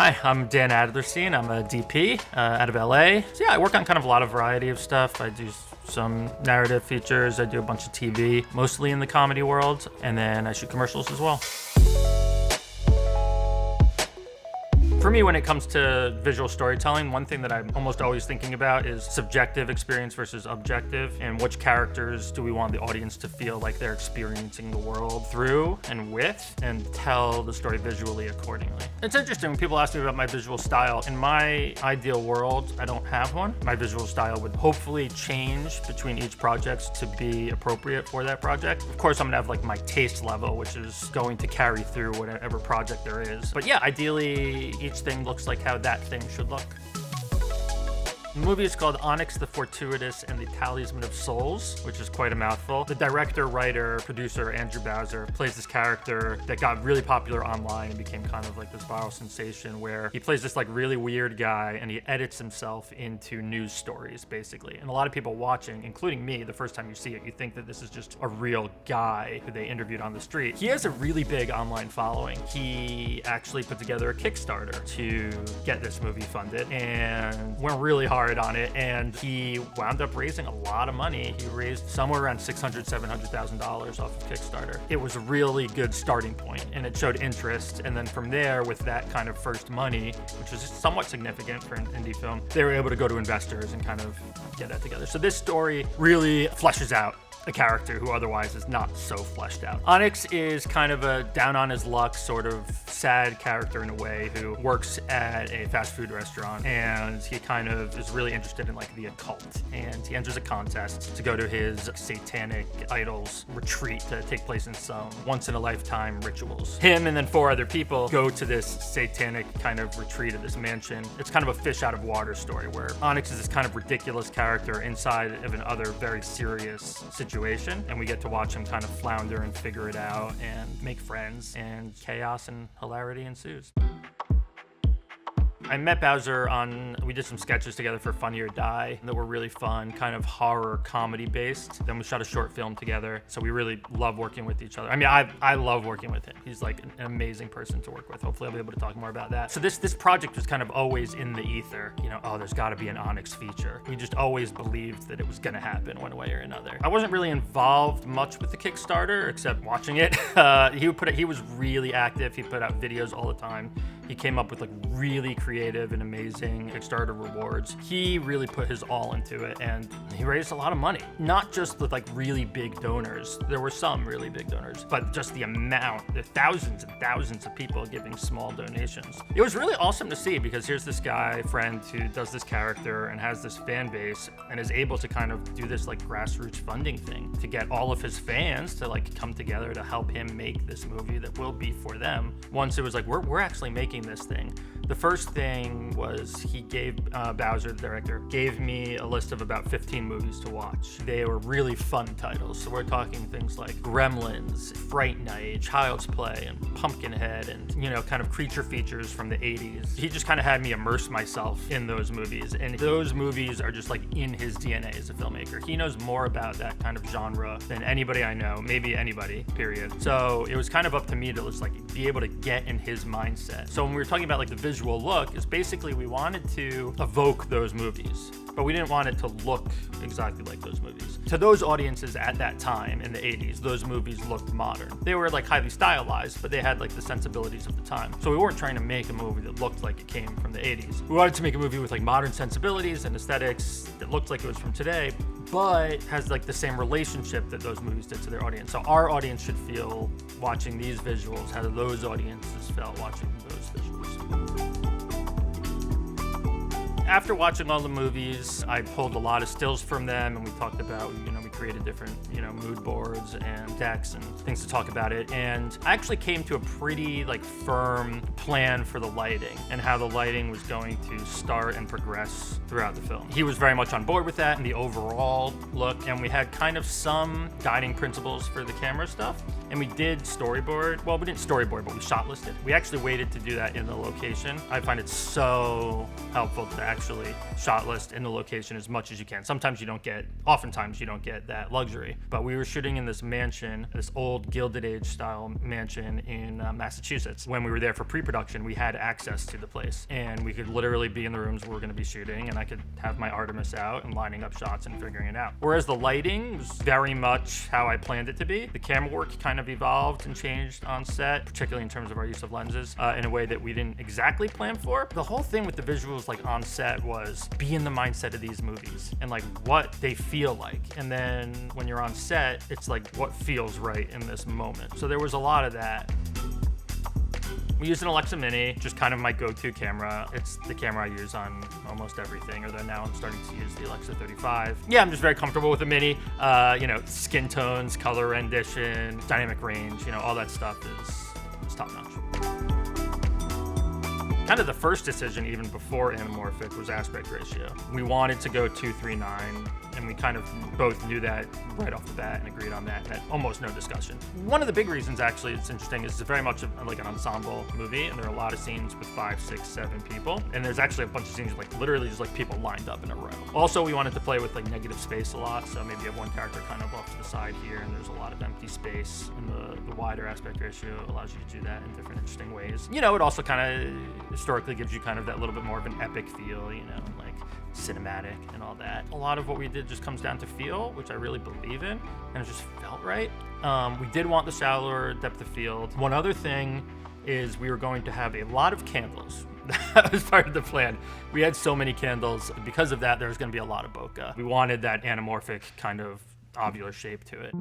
Hi, I'm Dan Adlerstein. I'm a DP out of LA. So yeah, I work on kind of a lot of variety of stuff. I do some narrative features. I do a bunch of TV, mostly in the comedy world, and then I shoot commercials as well. For me, when it comes to visual storytelling, one thing that I'm almost always thinking about is subjective experience versus objective, and which characters do we want the audience to feel like they're experiencing the world through and with, and tell the story visually accordingly. It's interesting when people ask me about my visual style. In my ideal world, I don't have one. My visual style would hopefully change between each project to be appropriate for that project. Of course, I'm gonna have like my taste level, which is going to carry through whatever project there is. But yeah, ideally, each thing looks like how that thing should look. The movie is called Onyx the Fortuitous and the Talisman of Souls, which is quite a mouthful. The director, writer, producer, Andrew Bowser, plays this character that got really popular online and became kind of like this viral sensation, where he plays this like really weird guy and he edits himself into news stories, basically. And a lot of people watching, including me, the first time you see it, you think that this is just a real guy who they interviewed on the street. He has a really big online following. He actually put together a Kickstarter to get this movie funded and went really hard on it, and he wound up raising a lot of money. He raised somewhere around $600,000, $700,000 off of Kickstarter. It was a really good starting point, and it showed interest. And then from there, with that kind of first money, which was somewhat significant for an indie film, they were able to go to investors and kind of get that together. So this story really fleshes out a character who otherwise is not so fleshed out. Onyx is kind of a down on his luck, sort of sad character in a way, who works at a fast food restaurant, and he kind of is really interested in like the occult, and he enters a contest to go to his satanic idols retreat to take place in some once-in-a-lifetime rituals. Him and then 4 other people go to this satanic kind of retreat at this mansion. It's kind of a fish out of water story where Onyx is this kind of ridiculous character inside of an other very serious situation, and we get to watch him kind of flounder and figure it out and make friends, and chaos and hilarity ensues. I met Bowser we did some sketches together for Funny or Die that were really fun, kind of horror comedy based. Then we shot a short film together, so we really love working with each other. I mean, I love working with him. He's like an amazing person to work with. Hopefully I'll be able to talk more about that. So this project was kind of always in the ether. You know, oh, there's gotta be an Onyx feature. We just always believed that it was gonna happen one way or another. I wasn't really involved much with the Kickstarter, except watching it. He was really active. He put out videos all the time. He came up with like really creative and amazing Kickstarter rewards. He really put his all into it, and he raised a lot of money. Not just with like really big donors. There were some really big donors, but just the amount, the thousands and thousands of people giving small donations. It was really awesome to see, because here's this guy, friend, who does this character and has this fan base and is able to kind of do this like grassroots funding thing to get all of his fans to like come together to help him make this movie that will be for them. Once it was like, we're actually making this thing. The first thing was he gave, Bowser, the director, gave me a list of about 15 movies to watch. They were really fun titles. So we're talking things like Gremlins, Fright Night, Child's Play, and Pumpkinhead, and, you know, kind of creature features from the 80s. He just kind of had me immerse myself in those movies. And those movies are just like in his DNA as a filmmaker. He knows more about that kind of genre than anybody I know, maybe anybody, period. So it was kind of up to me to just like be able to get in his mindset. So when we were talking about like the visual look, is basically we wanted to evoke those movies, but we didn't want it to look exactly like those movies. To those audiences at that time in the 80s, those movies looked modern. They were like highly stylized, but they had like the sensibilities of the time. So we weren't trying to make a movie that looked like it came from the 80s. We wanted to make a movie with like modern sensibilities and aesthetics that looked like it was from today, but has like the same relationship that those movies did to their audience. So our audience should feel watching these visuals how those audiences felt watching those visuals. After watching all the movies, I pulled a lot of stills from them, and we talked about, you know, we created different, you know, mood boards and decks and things to talk about it. And I actually came to a pretty like firm plan for the lighting and how the lighting was going to start and progress throughout the film. He was very much on board with that and the overall look, and we had kind of some guiding principles for the camera stuff. And we did storyboard. Well, we didn't storyboard, but we shot listed. We actually waited to do that in the location. I find it so helpful to actually shot list in the location as much as you can. Oftentimes you don't get that luxury. But we were shooting in this mansion, this old Gilded Age style mansion in Massachusetts. When we were there for pre-production, we had access to the place, and we could literally be in the rooms where we're going to be shooting, and I could have my Artemis out and lining up shots and figuring it out. Whereas the lighting was very much how I planned it to be. The camera work kind of evolved and changed on set, particularly in terms of our use of lenses, in a way that we didn't exactly plan for. The whole thing with the visuals like on set was be in the mindset of these movies and like what they feel like. And then when you're on set, it's like what feels right in this moment. So there was a lot of that. We used an Alexa Mini, just kind of my go-to camera. It's the camera I use on almost everything, although now I'm starting to use the Alexa 35. Yeah, I'm just very comfortable with the Mini. Skin tones, color rendition, dynamic range, all that stuff is top-notch. Kind of the first decision, even before anamorphic, was aspect ratio. We wanted to go 2:3:9, and we kind of both knew that right off the bat and agreed on that. Had almost no discussion. One of the big reasons, actually, it's interesting, is it's very much like an ensemble movie, and there are a lot of scenes with 5, 6, 7 people, and there's actually a bunch of scenes like literally just like people lined up in a row. Also, we wanted to play with like negative space a lot, so maybe you have one character kind of off to the side here, and there's a lot of empty space, and the wider aspect ratio allows you to do that in different interesting ways. It also kind of historically gives you kind of that little bit more of an epic feel, like cinematic and all that. A lot of what we did just comes down to feel, which I really believe in, and it just felt right. We did want the shallower depth of field. One other thing is we were going to have a lot of candles. That was part of the plan. We had so many candles. Because of that, there was going to be a lot of bokeh. We wanted that anamorphic kind of ovular shape to it.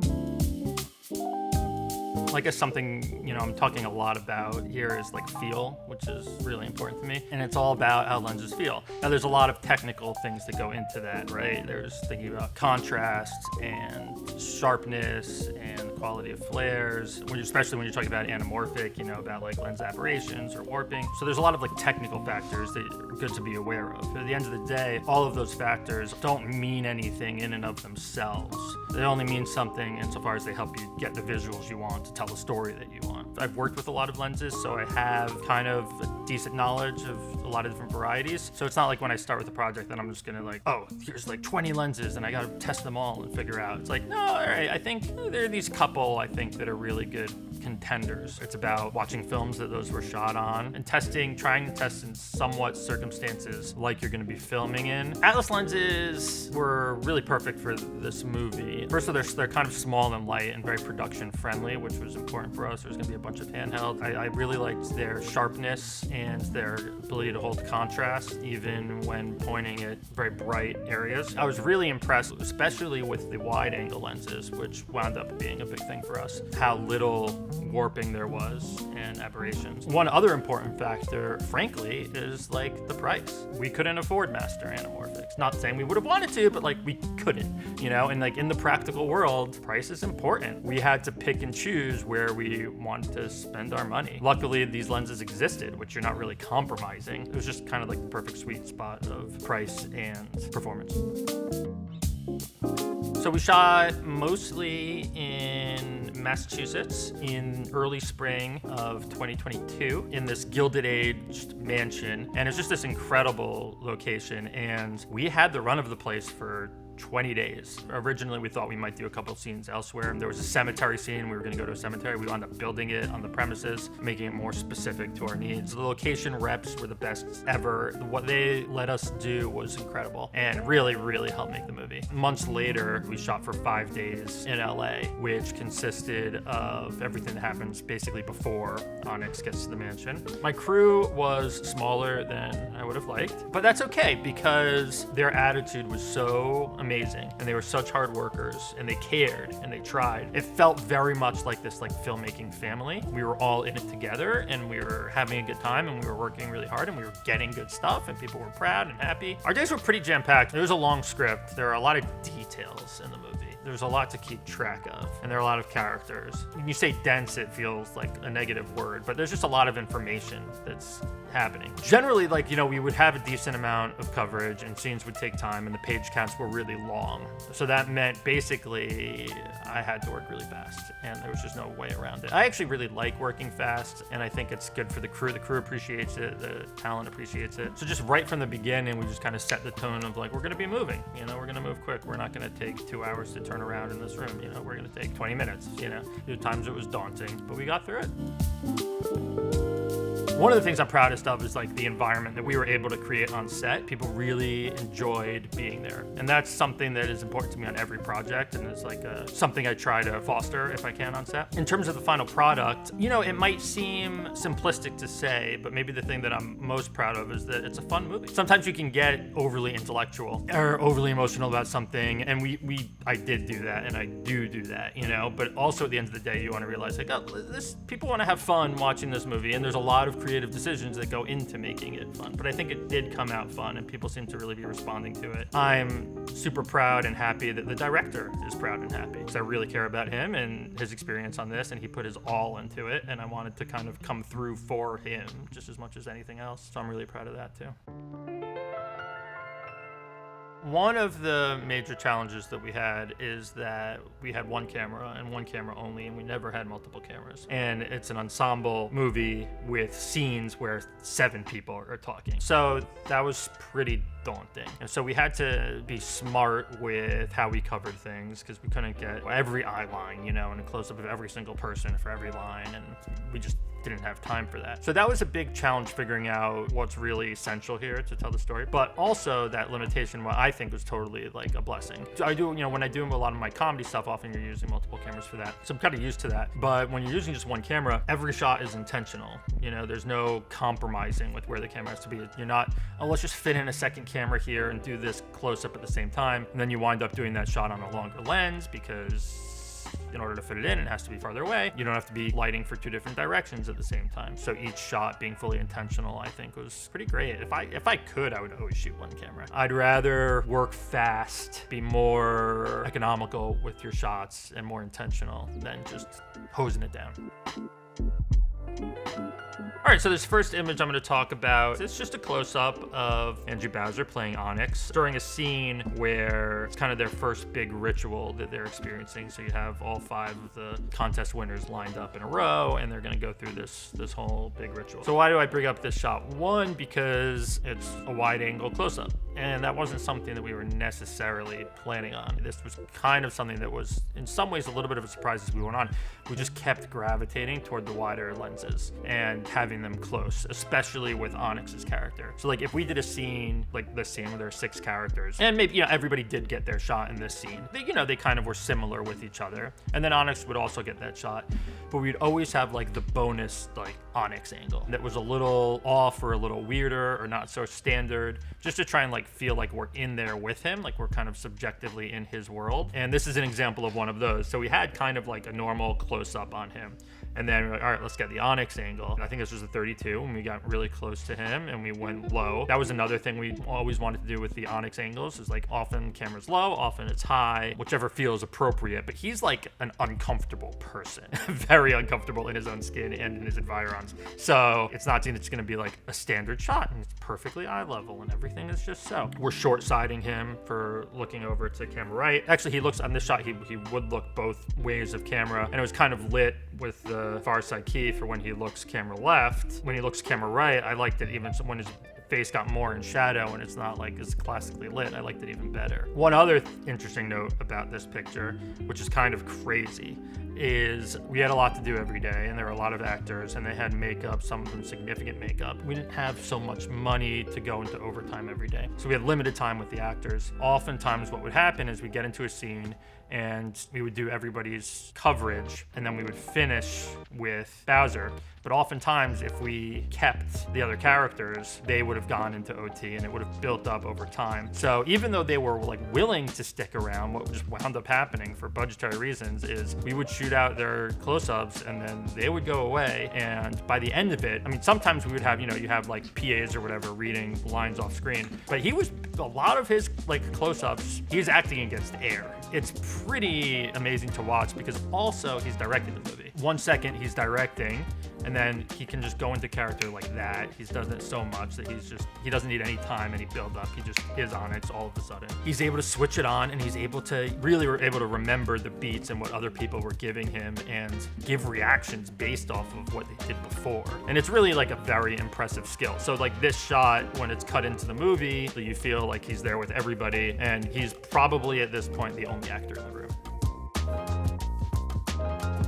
I guess something, I'm talking a lot about here is like feel, which is really important to me. And it's all about how lenses feel. Now, there's a lot of technical things that go into that, right? There's thinking about contrast and sharpness and quality of flares, especially when you're talking about anamorphic, about like lens aberrations or warping. So there's a lot of like technical factors that are good to be aware of. But at the end of the day, all of those factors don't mean anything in and of themselves. They only mean something insofar as they help you get the visuals you want to tell the story that you want. I've worked with a lot of lenses, so I have kind of a decent knowledge of a lot of different varieties. So it's not like when I start with a project that I'm just gonna like, oh, here's like 20 lenses and I gotta test them all and figure out. It's like, no, all right, I think there are these couple, that are really good contenders. It's about watching films that those were shot on and trying to test in somewhat circumstances like you're gonna be filming in. Atlas lenses were really perfect for this movie. First of all, they're kind of small and light and very production friendly, which was important for us. There's gonna be a bunch of handheld. I really liked their sharpness and their ability to hold contrast, even when pointing at very bright areas. I was really impressed, especially with the wide angle lenses, which wound up being a big thing for us, how little warping there was and aberrations. One other important factor, frankly, is like the price. We couldn't afford master anamorphics. Not saying we would have wanted to, but like we couldn't, and like in the practical world, price is important. We had to pick and choose where we wanted to spend our money. Luckily, these lenses existed, which you're not really compromising. It was just kind of like the perfect sweet spot of price and performance. So we shot mostly in Massachusetts in early spring of 2022 in this Gilded Age mansion. And it's just this incredible location. And we had the run of the place for 20 days. Originally, we thought we might do a couple of scenes elsewhere. There was a cemetery scene. We were going to go to a cemetery. We wound up building it on the premises, making it more specific to our needs. The location reps were the best ever. What they let us do was incredible and really, really helped make the movie. Months later, we shot for 5 days in LA, which consisted of everything that happens basically before Onyx gets to the mansion. My crew was smaller than I would have liked, but that's okay because their attitude was so amazing and they were such hard workers and they cared and they tried. It felt very much like this filmmaking family. We were all in it together and we were having a good time and we were working really hard and we were getting good stuff and people were proud and happy. Our days were pretty jam-packed. There was a long script. There are a lot of details in the movie. There's a lot to keep track of, and there are a lot of characters. When you say dense, it feels like a negative word, but there's just a lot of information that's happening. Generally, like, you know, we would have a decent amount of coverage and scenes would take time and the page counts were really long. So that meant basically I had to work really fast and there was just no way around it. I actually really like working fast and I think it's good for the crew. The crew appreciates it, the talent appreciates it. So just right from the beginning, we just kind of set the tone of like, we're gonna be moving, you know, we're gonna move quick. We're not gonna take 2 hours to turn around in this room, you know, we're gonna take 20 minutes, you know. At times it was daunting, but we got through it. One of the things I'm proudest of is like the environment that we were able to create on set. People really enjoyed being there. And that's something that is important to me on every project. And it's like something I try to foster if I can on set. In terms of the final product, you know, it might seem simplistic to say, but maybe the thing that I'm most proud of is that it's a fun movie. Sometimes you can get overly intellectual or overly emotional about something. And I did do that and I do that, you know, but also at the end of the day, you want to realize like, oh, people want to have fun watching this movie. And there's a lot of creative decisions that go into making it fun, but I think it did come out fun and people seem to really be responding to it. I'm super proud and happy that the director is proud and happy because I really care about him and his experience on this and he put his all into it and I wanted to kind of come through for him just as much as anything else. So I'm really proud of that too. One of the major challenges that we had is that we had one camera and one camera only, and we never had multiple cameras. And it's an ensemble movie with scenes where 7 people are talking. So that was pretty daunting. And so we had to be smart with how we covered things because we couldn't get every eye line, you know, and a close-up of every single person for every line, and we just didn't have time for that. So that was a big challenge, figuring out what's really essential here to tell the story, but also that limitation, what I think was totally like a blessing. So I do, you know, when I do a lot of my comedy stuff, often you're using multiple cameras for that. So I'm kind of used to that. But when you're using just one camera, every shot is intentional. You know, there's no compromising with where the camera has to be. You're not, oh, let's just fit in a second camera here and do this close up at the same time. And then you wind up doing that shot on a longer lens because in order to fit it in, it has to be farther away. You don't have to be lighting for 2 different directions at the same time. So each shot being fully intentional, I think was pretty great. If I could, I would always shoot one camera. I'd rather work fast, be more economical with your shots and more intentional than just hosing it down. All right, so this first image I'm going to talk about, it's just a close-up of Andrew Bowser playing Onyx during a scene where it's kind of their first big ritual that they're experiencing. So you have all 5 of the contest winners lined up in a row, and they're going to go through this whole big ritual. So why do I bring up this shot? One, because it's a wide-angle close-up, and that wasn't something that we were necessarily planning on. This was kind of something that was, in some ways, a little bit of a surprise as we went on. We just kept gravitating toward the wider lenses and having them close, especially with Onyx's character. So like if we did a scene like this scene where there are 6 characters and maybe, you know, everybody did get their shot in this scene, they kind of were similar with each other, and then Onyx would also get that shot, but we'd always have like the bonus like Onyx angle that was a little off or a little weirder or not so standard, just to try and like feel like we're in there with him, like we're kind of subjectively in his world. And this is an example of one of those. So we had kind of like a normal close-up on him, and then we're like, all right, let's get the Onyx angle. I think this was a 32 when we got really close to him and we went low. That was another thing we always wanted to do with the Onyx angles, is like often camera's low, often it's high, whichever feels appropriate. But he's like an uncomfortable person, very uncomfortable in his own skin and in his environs. So it's not it's gonna be like a standard shot, and it's perfectly eye level and everything is just so. We're short-siding him for looking over to camera right. Actually, he looks on this shot, he would look both ways of camera, and it was kind of lit with the far side key for when he looks camera left. When he looks camera right, I liked it even when his face got more in shadow and it's not like as classically lit. I liked it even better. One other interesting note about this picture, which is kind of crazy, is we had a lot to do every day, and there were a lot of actors, and they had makeup, some of them significant makeup. We didn't have so much money to go into overtime every day, so we had limited time with the actors. Oftentimes what would happen is we get into a scene and we would do everybody's coverage, and then we would finish with Bowser. But oftentimes, if we kept the other characters, they would have gone into OT and it would have built up over time. So even though they were like willing to stick around, what just wound up happening for budgetary reasons is we would shoot out their close-ups and then they would go away. And by the end of it, I mean, sometimes we would have, you have like PAs or whatever reading lines off screen, but a lot of his like close-ups, he's acting against air. It's pretty amazing to watch because also he's directing the movie. 1 second he's directing, And then he can just go into character like that. He's done it so much that he doesn't need any time, any build up. He just is Onyx all of a sudden. He's able to switch it on, and he's able to remember the beats and what other people were giving him and give reactions based off of what they did before. And it's really like a very impressive skill. So like this shot, when it's cut into the movie, you feel like he's there with everybody, and he's probably at this point the only actor in the room.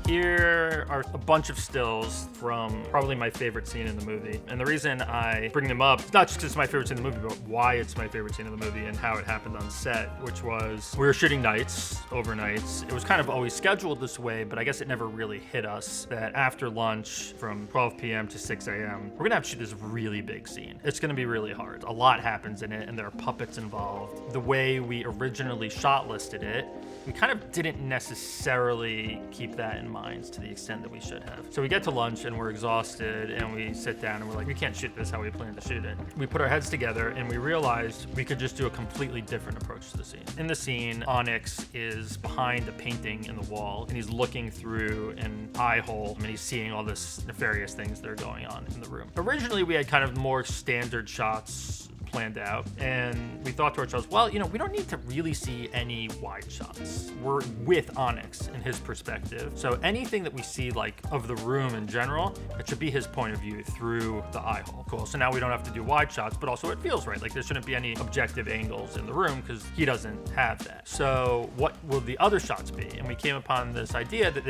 Here are a bunch of stills from probably my favorite scene in the movie. And the reason I bring them up, not just because it's my favorite scene in the movie, but why it's my favorite scene in the movie and how it happened on set, which was we were shooting nights, overnights. It was kind of always scheduled this way, but I guess it never really hit us that after lunch from 12 p.m. to 6 a.m., we're going to have to shoot this really big scene. It's going to be really hard. A lot happens in it, and there are puppets involved. The way we originally shot listed it, we kind of didn't necessarily keep that in mind to the extent that we should have. So we get to lunch and we're exhausted, and we sit down and we're like, we can't shoot this how we planned to shoot it. We put our heads together and we realized we could just do a completely different approach to the scene. In the scene, Onyx is behind a painting in the wall, and he's looking through an eye hole, and he's seeing all this nefarious things that are going on in the room. Originally, we had kind of more standard shots planned out, and we thought to ourselves, well, we don't need to really see any wide shots. We're with Onyx and his perspective, so anything that we see like of the room in general, it should be his point of view through the eye hole. Cool. So now we don't have to do wide shots, but also it feels right. Like there shouldn't be any objective angles in the room because he doesn't have that. So what will the other shots be? And we came upon this idea that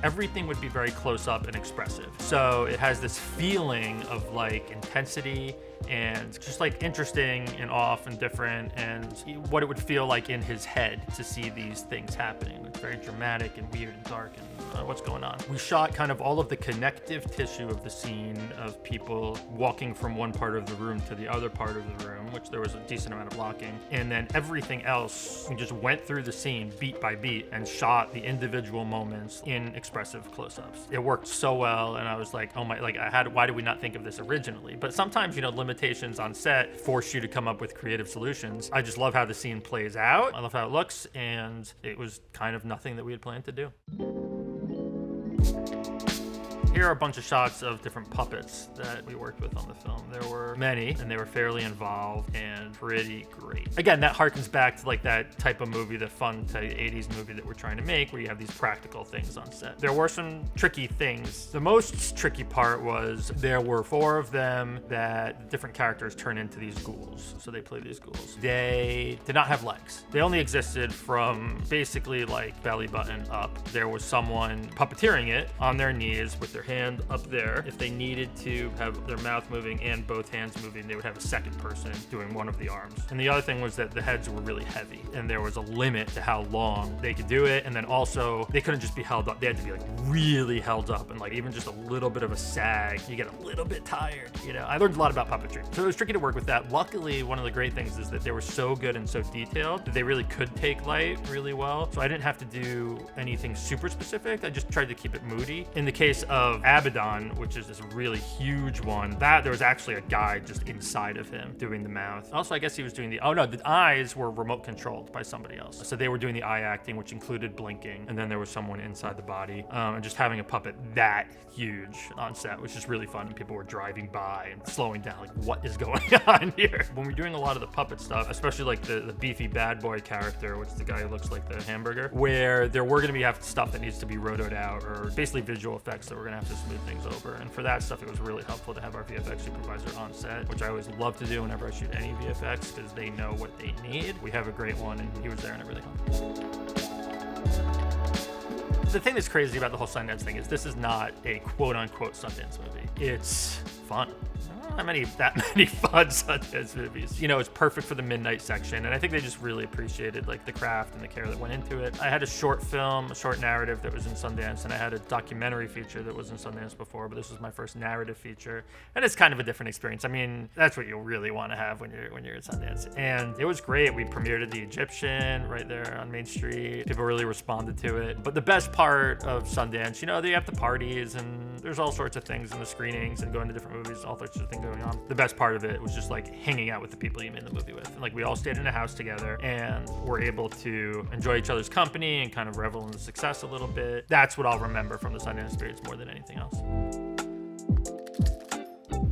everything would be very close up and expressive. So it has this feeling of like intensity and just like interesting and off and different, and what it would feel like in his head to see these things happening. It's very dramatic and weird and dark and what's going on. We shot kind of all of the connective tissue of the scene of people walking from one part of the room to the other part of the room, which there was a decent amount of blocking. And then everything else, we just went through the scene beat by beat and shot the individual moments in expressive close-ups. It worked so well, and I was like, oh my, like why did we not think of this originally? But sometimes, limitations on set force you to come up with creative solutions. I just love how the scene plays out. I love how it looks, and it was kind of nothing that we had planned to do. Here are a bunch of shots of different puppets that we worked with on the film. There were many, and they were fairly involved and pretty great. Again, that harkens back to like that type of movie, the fun 80s movie that we're trying to make, where you have these practical things on set. There were some tricky things. The most tricky part was there were 4 of them that different characters turn into these ghouls. So they play these ghouls. They did not have legs. They only existed from basically like belly button up. There was someone puppeteering it on their knees with their hand up there. If they needed to have their mouth moving and both hands moving, they would have a second person doing one of the arms. And the other thing was that the heads were really heavy, and there was a limit to how long they could do it. And then also they couldn't just be held up. They had to be like really held up, and like even just a little bit of a sag, you get a little bit tired. I learned a lot about puppetry, so it was tricky to work with that. Luckily, one of the great things is that they were so good and so detailed that they really could take light really well. So I didn't have to do anything super specific. I just tried to keep it moody. In the case of Abaddon, which is this really huge one, that there was actually a guy just inside of him doing the mouth. Also, I guess he was doing the eyes were remote controlled by somebody else. So they were doing the eye acting, which included blinking, and then there was someone inside the body. And just having a puppet that huge on set was just really fun, and people were driving by and slowing down, like, what is going on here? When we're doing a lot of the puppet stuff, especially like the beefy bad boy character, which is the guy who looks like the hamburger, where there were going to be stuff that needs to be rotoed out, or basically visual effects that we're going to have to smooth things over. And for that stuff, it was really helpful to have our VFX supervisor on set, which I always love to do whenever I shoot any VFX, because they know what they need. We have a great one, and he was there, and it really helped. The thing that's crazy about the whole Sundance thing is this is not a quote-unquote Sundance movie. It's fun. Not that many fun Sundance movies. It's perfect for the midnight section, and I think they just really appreciated like the craft and the care that went into it. I had a short film, a short narrative that was in Sundance, and I had a documentary feature that was in Sundance before, but this was my first narrative feature, and it's kind of a different experience. I mean, that's what you'll really want to have when you're at Sundance, and it was great. We premiered at the Egyptian right there on Main Street. People really responded to it. But the best part of Sundance, they have the parties, and there's all sorts of things in the screenings and going to different movies, all sorts of things going on. The best part of it was just like hanging out with the people you made the movie with. And like we all stayed in a house together and were able to enjoy each other's company and kind of revel in the success a little bit. That's what I'll remember from the Sundance experience more than anything else.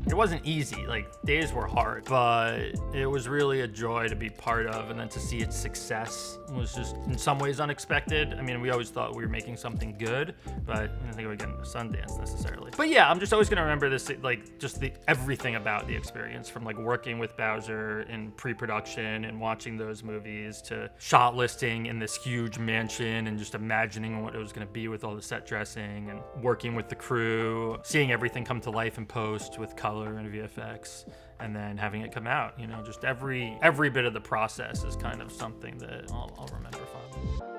It wasn't easy, like days were hard, but it was really a joy to be part of, and then to see its success was just in some ways unexpected. I mean, we always thought we were making something good, but I didn't think we were getting to Sundance necessarily. But yeah, I'm just always gonna remember this, like just everything about the experience, from like working with Bowser in pre-production and watching those movies to shot listing in this huge mansion and just imagining what it was gonna be with all the set dressing and working with the crew, seeing everything come to life in post with color and VFX, and then having it come out. You know, just every bit of the process is kind of something that I'll remember fondly.